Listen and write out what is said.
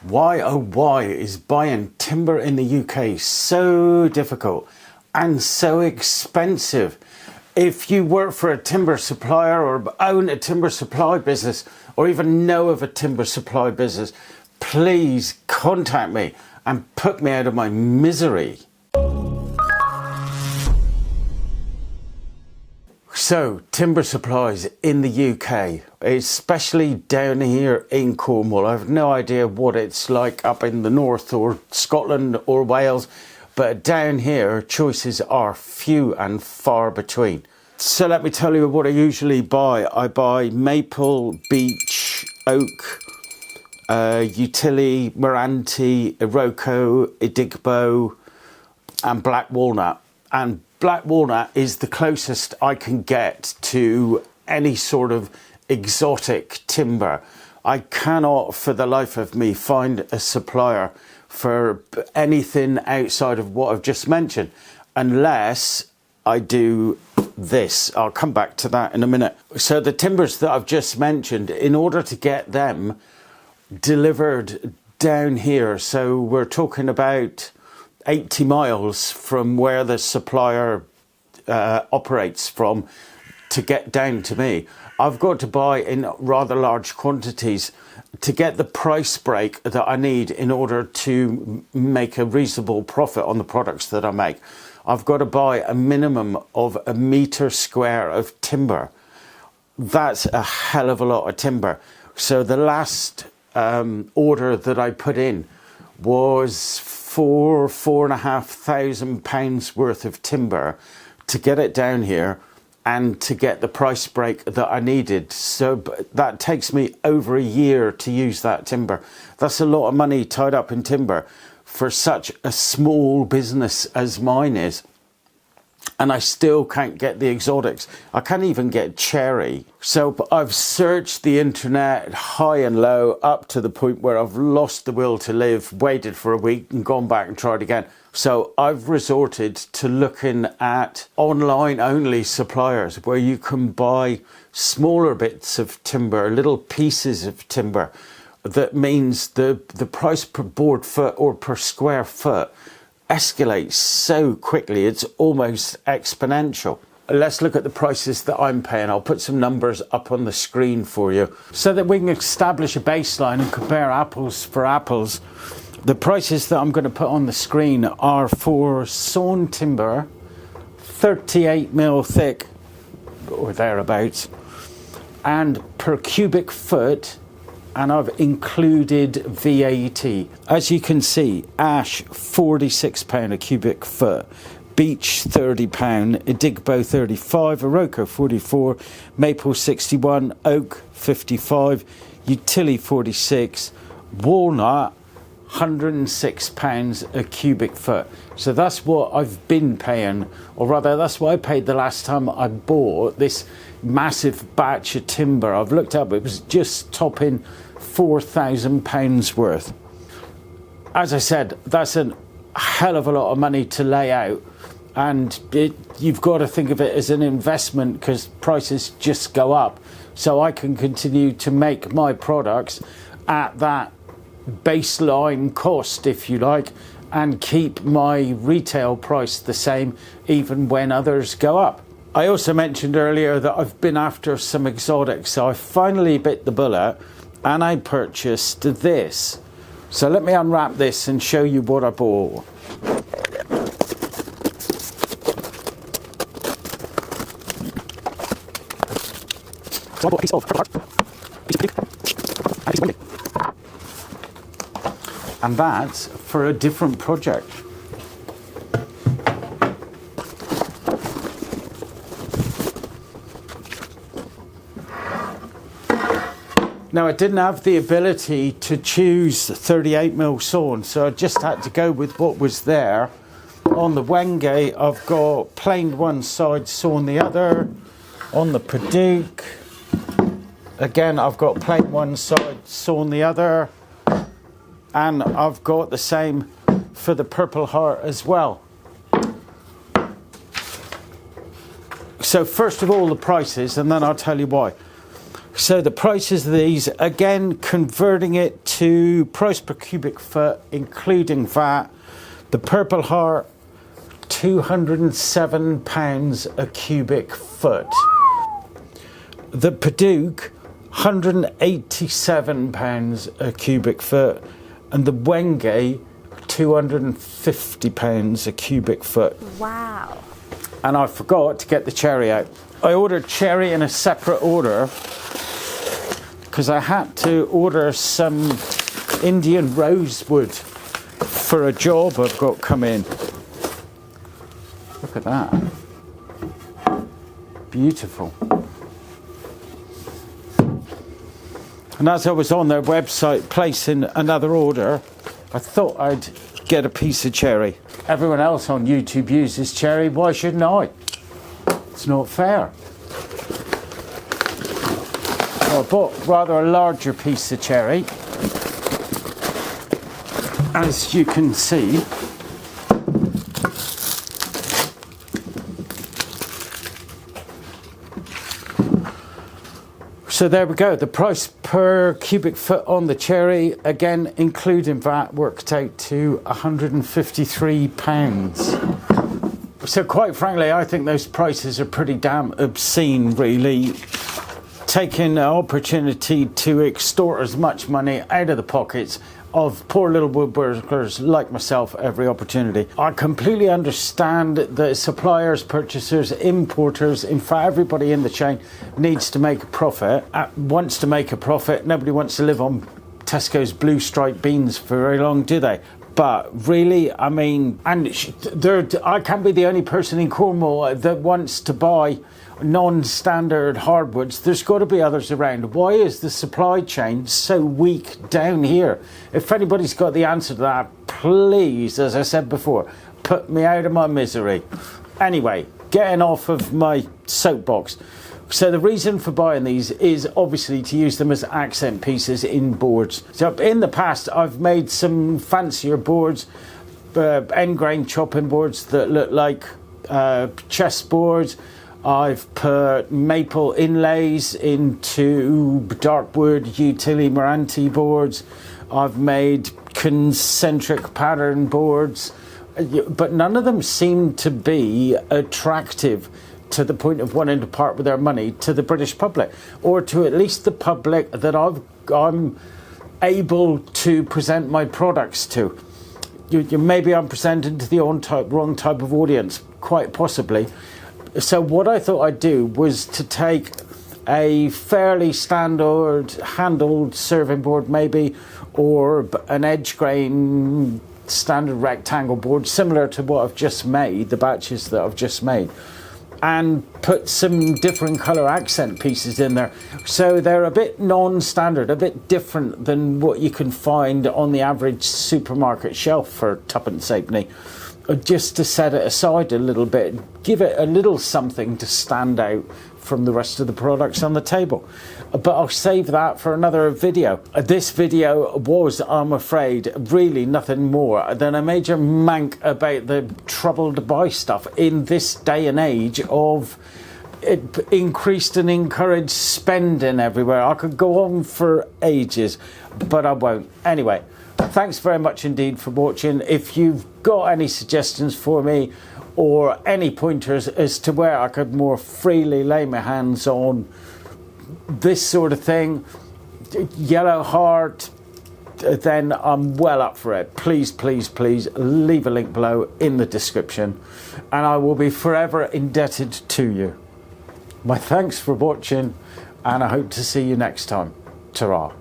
Why, oh why is buying timber in the UK so difficult and so expensive? If you work for a timber supplier or own a timber supply business or even know of a timber supply business, please contact me and put me out of my misery. So, timber supplies in the UK, especially down here in Cornwall. I have no idea what it's like up in the north or Scotland or Wales, but down here choices are few and far between. So let me tell you what I usually buy. I buy maple, beech, oak, utility, Meranti, Iroko, Idigbo and black walnut. And black walnut is the closest I can get to any sort of exotic timber. I cannot for the life of me find a supplier for anything outside of what I've just mentioned, unless I do this. I'll come back to that in a minute. So the timbers that I've just mentioned, in order to get them delivered down here, so we're talking about 80 miles from where the supplier operates from to get down to me, I've got to buy in rather large quantities to get the price break that I need in order to make a reasonable profit on the products that I make. I've got to buy a minimum of a metre square of timber. That's a hell of a lot of timber. So the last order that I put in was £4,500 worth of timber to get it down here and to get the price break that I needed. So that takes me over a year to use that timber. That's a lot of money tied up in timber for such a small business as mine is. And I still can't get the exotics. I can't even get cherry. So I've searched the internet high and low up to the point where I've lost the will to live, waited for a week and gone back and tried again. So I've resorted to looking at online only suppliers where you can buy smaller bits of timber, little pieces of timber. That means the price per board foot or per square foot escalates so quickly, it's almost exponential. Let's look at the prices that I'm paying. I'll put some numbers up on the screen for you so that we can establish a baseline and compare apples for apples. The prices that I'm going to put on the screen are for sawn timber, 38mm thick or thereabouts, and per cubic foot, and I've included VAT. As you can see, ash £46 a cubic foot, beech £30, Idigbo 35, Iroko 44, maple 61, oak 55, utility 46, walnut £106 a cubic foot. So that's what I've been paying, or rather that's what I paid the last time I bought this massive batch of timber. I've looked up, it was just topping £4,000 worth. As I said, that's a hell of a lot of money to lay out, and you've got to think of it as an investment because prices just go up. So I can continue to make my products at that baseline cost, if you like, and keep my retail price the same even when others go up. I also mentioned earlier that I've been after some exotics, so I finally bit the bullet and I purchased this. So let me unwrap this and show you what I bought. So I bought a piece of purple heart, a piece of pig, and a piece of winged. And that's for a different project. Now I didn't have the ability to choose 38mm sawn, so I just had to go with what was there. On the Wenge, I've got planed one side, sawn the other. On the Paduk, again I've got planed one side, sawn the other. And I've got the same for the Purple Heart as well. So first of all, the prices, and then I'll tell you why. So the prices of these, again, converting it to price per cubic foot, including VAT, the Purple Heart, £207 a cubic foot. The Paduke, £187 a cubic foot. And the Wenge, £250 a cubic foot. Wow. And I forgot to get the cherry out. I ordered cherry in a separate order because I had to order some Indian rosewood for a job I've got coming. Look at that. Beautiful. And as I was on their website placing another order, I thought I'd get a piece of cherry. Everyone else on YouTube uses cherry, why shouldn't I? It's not fair. So I bought rather a larger piece of cherry. As you can see, so there we go. The price per cubic foot on the cherry, again, including VAT, worked out to £153. So quite frankly, I think those prices are pretty damn obscene, really. Taking an opportunity to extort as much money out of the pockets of poor little woodworkers like myself every opportunity. I completely understand that suppliers, purchasers, importers, in fact everybody in the chain needs to make a profit, wants to make a profit. Nobody wants to live on Tesco's blue striped beans for very long, do they? But really, I mean, and I can't be the only person in Cornwall that wants to buy non-standard hardwoods. There's got to be others around. Why is the supply chain so weak down here? If anybody's got the answer to that, please, as I said before, put me out of my misery. Anyway, getting off of my soapbox. So the reason for buying these is obviously to use them as accent pieces in boards. So in the past, I've made some fancier boards, end grain chopping boards that look like chessboards. I've put maple inlays into dark wood utility Meranti boards. I've made concentric pattern boards, but none of them seem to be attractive to the point of wanting to part with their money to the British public, or to at least the public that I'm able to present my products to. Maybe I'm presenting to the wrong type of audience, quite possibly. So what I thought I'd do was to take a fairly standard handled serving board maybe, or an edge grain standard rectangle board similar to what I've just made, the batches that I've just made, and put some different colour accent pieces in there. So they're a bit non-standard, a bit different than what you can find on the average supermarket shelf for tuppence halfpenny. Just to set it aside a little bit, give it a little something to stand out from the rest of the products on the table. But I'll save that for another video. This video was, I'm afraid, really nothing more than a major mank about the trouble to buy stuff in this day and age of increased and encouraged spending everywhere. I could go on for ages, but I won't. Anyway, thanks very much indeed for watching. If you've got any suggestions for me or any pointers as to where I could more freely lay my hands on this sort of thing, yellow heart, then I'm well up for it. Please, please, please leave a link below in the description and I will be forever indebted to you. My thanks for watching and I hope to see you next time. Ta-ra.